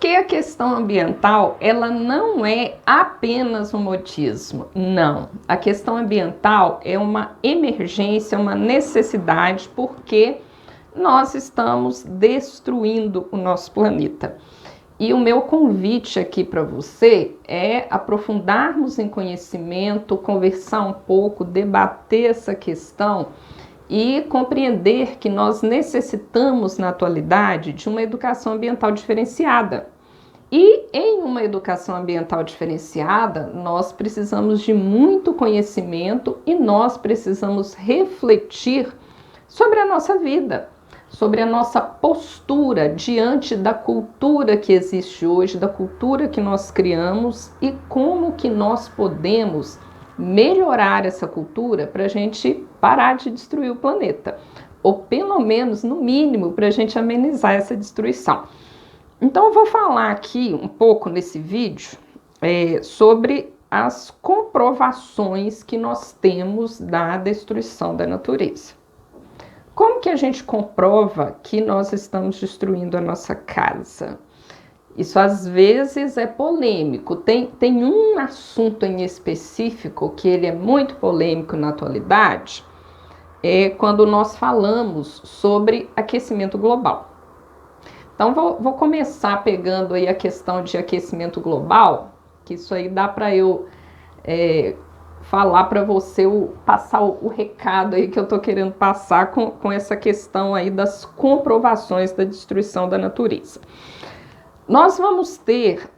Porque a questão ambiental, ela não é apenas um modismo, não. A questão ambiental é uma emergência, uma necessidade, porque nós estamos destruindo o nosso planeta. E o meu convite aqui para você é aprofundarmos em conhecimento, conversar um pouco, debater essa questão e compreender que nós necessitamos, na atualidade, de uma educação ambiental diferenciada. E em uma educação ambiental diferenciada, nós precisamos de muito conhecimento e nós precisamos refletir sobre a nossa vida, sobre a nossa postura diante da cultura que existe hoje, da cultura que nós criamos e como que nós podemos melhorar essa cultura para a gente parar de destruir o planeta, ou pelo menos, no mínimo, para a gente amenizar essa destruição. Então eu vou falar aqui um pouco nesse vídeo sobre as comprovações que nós temos da destruição da natureza. Como que a gente comprova que nós estamos destruindo a nossa casa? Isso às vezes é polêmico. Tem um assunto em específico que ele é muito polêmico na atualidade, é quando nós falamos sobre aquecimento global. Então vou começar pegando aí a questão de aquecimento global, que isso aí dá para eu falar para você, passar o recado aí que eu estou querendo passar com essa questão aí das comprovações da destruição da natureza. Nós vamos ter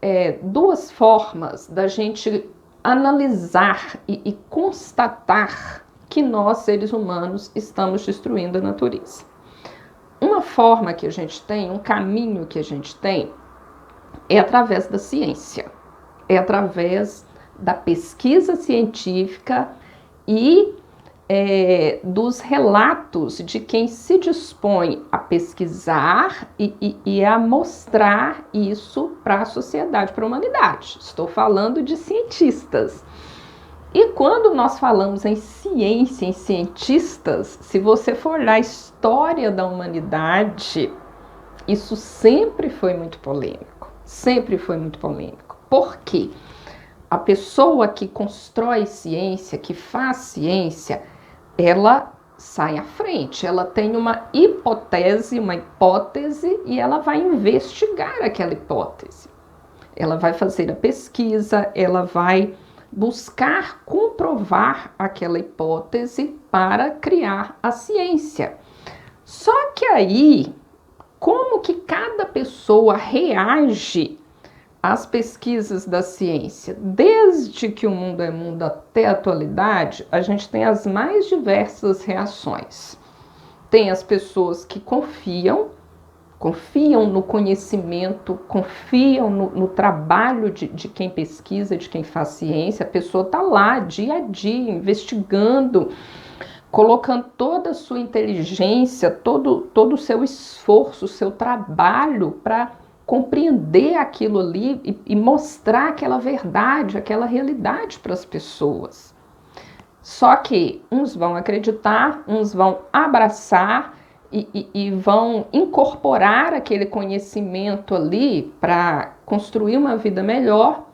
duas formas da gente analisar e constatar que nós, seres humanos, estamos destruindo a natureza. Uma forma que a gente tem, um caminho que a gente tem, é através da ciência, é através da pesquisa científica e dos relatos de quem se dispõe a pesquisar e a mostrar isso para a sociedade, para a humanidade. Estou falando de cientistas. E quando nós falamos em ciência, em cientistas, se você for olhar a história da humanidade, isso sempre foi muito polêmico. Sempre foi muito polêmico. Por quê? A pessoa que constrói ciência, que faz ciência, ela sai à frente, ela tem uma hipótese e ela vai investigar aquela hipótese. Ela vai fazer a pesquisa, ela vai buscar comprovar aquela hipótese para criar a ciência. Só que aí, como que cada pessoa reage às pesquisas da ciência? Desde que o mundo é mundo até a atualidade, a gente tem as mais diversas reações. Tem as pessoas que confiam no conhecimento, confiam no trabalho de quem pesquisa, de quem faz ciência. A pessoa está lá dia a dia investigando, colocando toda a sua inteligência, todo o seu esforço, o seu trabalho para compreender aquilo ali e mostrar aquela verdade, aquela realidade para as pessoas. Só que uns vão acreditar, uns vão abraçar e vão incorporar aquele conhecimento ali para construir uma vida melhor.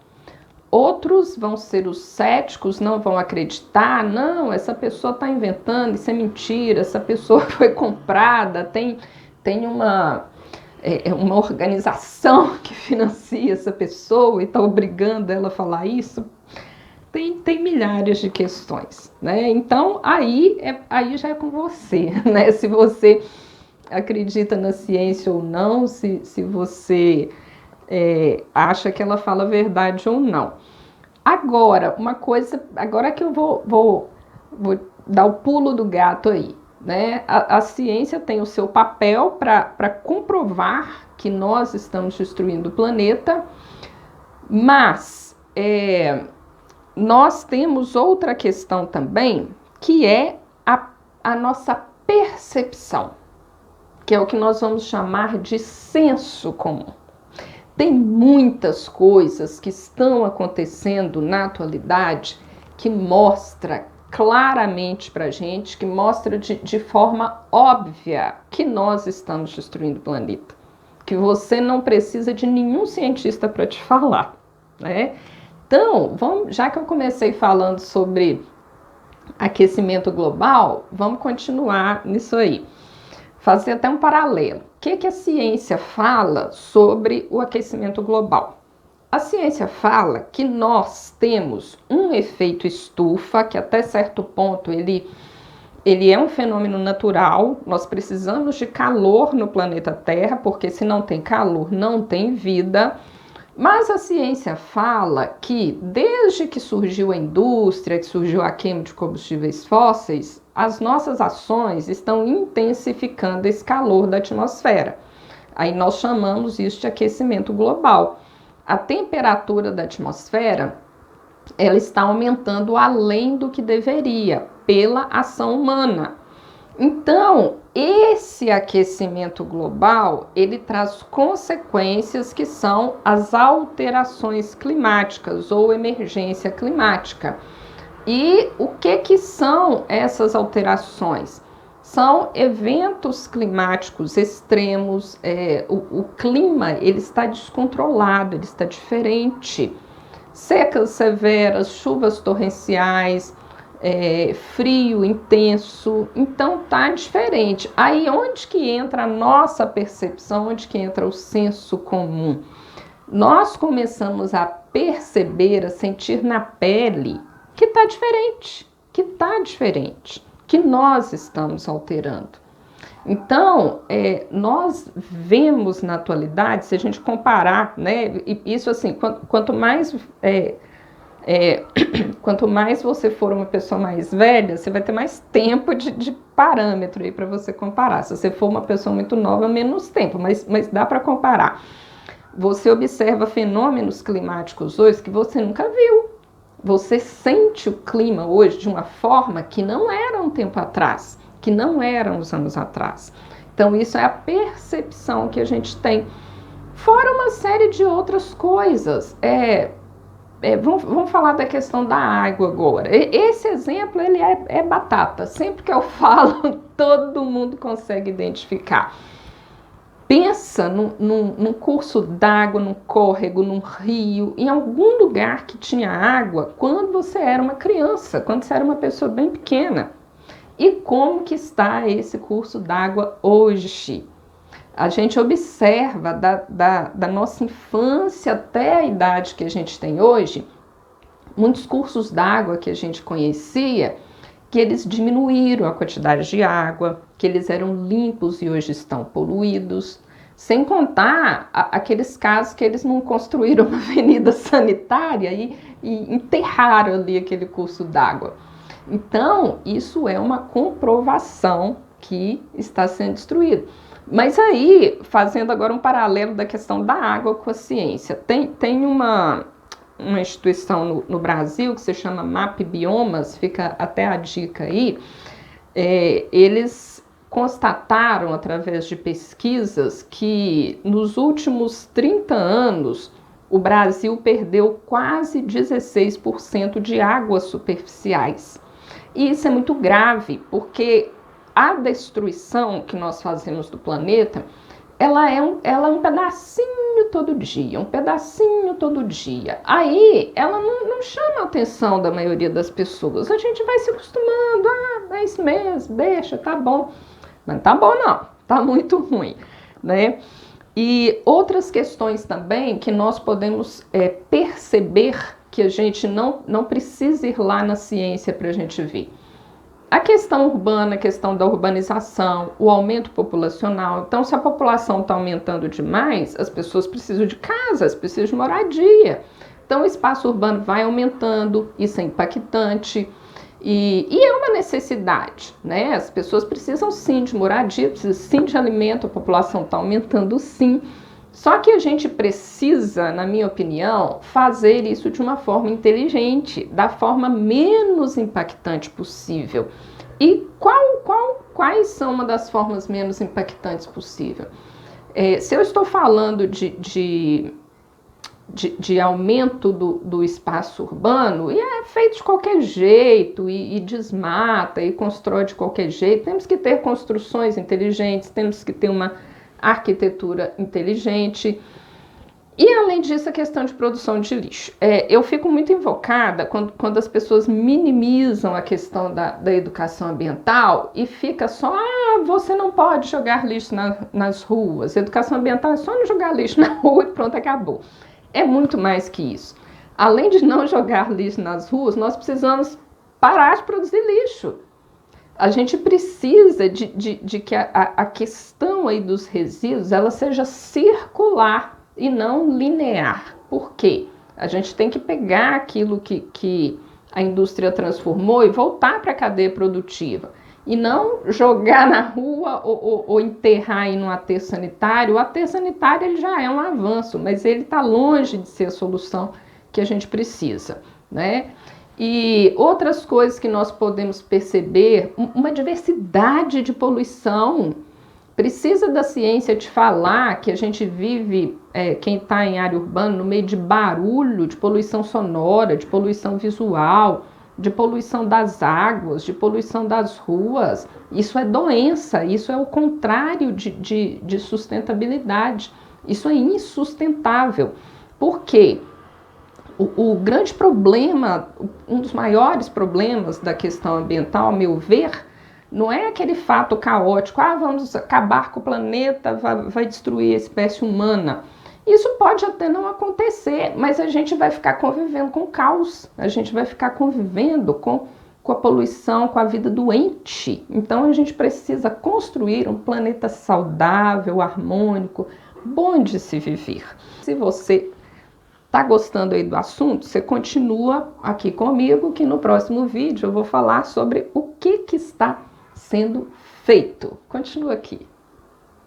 Outros vão ser os céticos, não vão acreditar, não, essa pessoa está inventando, isso é mentira, essa pessoa foi comprada, tem uma organização que financia essa pessoa e está obrigando ela a falar isso. Tem milhares de questões, né? Então, aí já é com você, né? Se você acredita na ciência ou não, se você acha que ela fala a verdade ou não. Agora, agora que eu vou dar o pulo do gato aí, né? A ciência tem o seu papel para comprovar que nós estamos destruindo o planeta, mas nós temos outra questão também, que é a nossa percepção, que é o que nós vamos chamar de senso comum. Tem muitas coisas que estão acontecendo na atualidade que mostra claramente para a gente, que mostra de forma óbvia que nós estamos destruindo o planeta. que você não precisa de nenhum cientista para te falar, né? Então, já que eu comecei falando sobre aquecimento global, vamos continuar nisso aí. Fazer até um paralelo. O que a ciência fala sobre o aquecimento global? A ciência fala que nós temos um efeito estufa, que até certo ponto ele é um fenômeno natural. Nós precisamos de calor no planeta Terra, porque se não tem calor, não tem vida. Mas a ciência fala que desde que surgiu a indústria, que surgiu a queima de combustíveis fósseis, as nossas ações estão intensificando esse calor da atmosfera. Aí nós chamamos isso de aquecimento global. A temperatura da atmosfera, ela está aumentando além do que deveria, pela ação humana. Então, esse aquecimento global, ele traz consequências que são as alterações climáticas ou emergência climática. E o que são essas alterações? São eventos climáticos extremos, o clima ele está descontrolado, ele está diferente. Secas severas, chuvas torrenciais, frio intenso, então tá diferente. Aí onde que entra a nossa percepção, onde que entra o senso comum? Nós começamos a perceber, a sentir na pele que tá diferente, que nós estamos alterando. Então, nós vemos na atualidade, se a gente comparar, né, isso assim, quanto mais você for uma pessoa mais velha, você vai ter mais tempo de parâmetro aí para você comparar. Se você for uma pessoa muito nova, menos tempo, mas dá para comparar. Você observa fenômenos climáticos hoje que você nunca viu. Você sente o clima hoje de uma forma que não era um tempo atrás, que não era uns anos atrás. Então, isso é a percepção que a gente tem. Fora uma série de outras coisas. Vamos falar da questão da água agora. Esse exemplo ele é batata. Sempre que eu falo, todo mundo consegue identificar. Pensa num curso d'água, num córrego, num rio, em algum lugar que tinha água quando você era uma criança, quando você era uma pessoa bem pequena. E como que está esse curso d'água hoje? A gente observa da nossa infância até a idade que a gente tem hoje, muitos cursos d'água que a gente conhecia, que eles diminuíram a quantidade de água, que eles eram limpos e hoje estão poluídos, sem contar aqueles casos que eles não construíram uma avenida sanitária e enterraram ali aquele curso d'água. Então, isso é uma comprovação que está sendo destruído. Mas aí, fazendo agora um paralelo da questão da água com a ciência, tem uma instituição no Brasil que se chama MAP Biomas, fica até a dica aí, eles constataram através de pesquisas que nos últimos 30 anos o Brasil perdeu quase 16% de águas superficiais. E isso é muito grave, porque a destruição que nós fazemos do planeta, ela é um pedacinho todo dia, Aí, ela não chama a atenção da maioria das pessoas. A gente vai se acostumando, é isso mesmo, deixa, tá bom. Mas tá bom não, tá muito ruim, né? E outras questões também que nós podemos perceber que a gente não precisa ir lá na ciência para a gente ver. A questão urbana, a questão da urbanização, o aumento populacional. Então, se a população está aumentando demais, as pessoas precisam de casas, precisam de moradia. Então, o espaço urbano vai aumentando, isso é impactante. E é uma necessidade, né? As pessoas precisam sim de moradia, precisam sim de alimento, a população está aumentando sim. Só que a gente precisa, na minha opinião, fazer isso de uma forma inteligente, da forma menos impactante possível. E quais são uma das formas menos impactantes possível? Se eu estou falando de aumento do espaço urbano, e é feito de qualquer jeito, e desmata, e constrói de qualquer jeito, temos que ter construções inteligentes, temos que ter uma arquitetura inteligente. E, além disso, a questão de produção de lixo. Eu fico muito invocada quando as pessoas minimizam a questão da educação ambiental e fica só, você não pode jogar lixo nas ruas, educação ambiental é só não jogar lixo na rua e pronto, acabou. É muito mais que isso. Além de não jogar lixo nas ruas, nós precisamos parar de produzir lixo. A gente precisa de que a questão aí dos resíduos ela seja circular e não linear. Por quê? A gente tem que pegar aquilo que a indústria transformou e voltar para a cadeia produtiva. E não jogar na rua ou enterrar aí no aterro sanitário. O aterro sanitário ele já é um avanço, mas ele está longe de ser a solução que a gente precisa, né? E outras coisas que nós podemos perceber, uma diversidade de poluição. Precisa da ciência te falar que a gente vive, quem está em área urbana, no meio de barulho, de poluição sonora, de poluição visual, de poluição das águas, de poluição das ruas. Isso é doença, isso é o contrário de sustentabilidade. Isso é insustentável. Por quê? O grande problema, um dos maiores problemas da questão ambiental, ao meu ver, não é aquele fato caótico, vamos acabar com o planeta, vai destruir a espécie humana. Isso pode até não acontecer, mas a gente vai ficar convivendo com o caos, a gente vai ficar convivendo com a poluição, com a vida doente. Então a gente precisa construir um planeta saudável, harmônico, bom de se viver. Se você está gostando aí do assunto, você continua aqui comigo, que no próximo vídeo eu vou falar sobre o que está sendo feito. Continua aqui.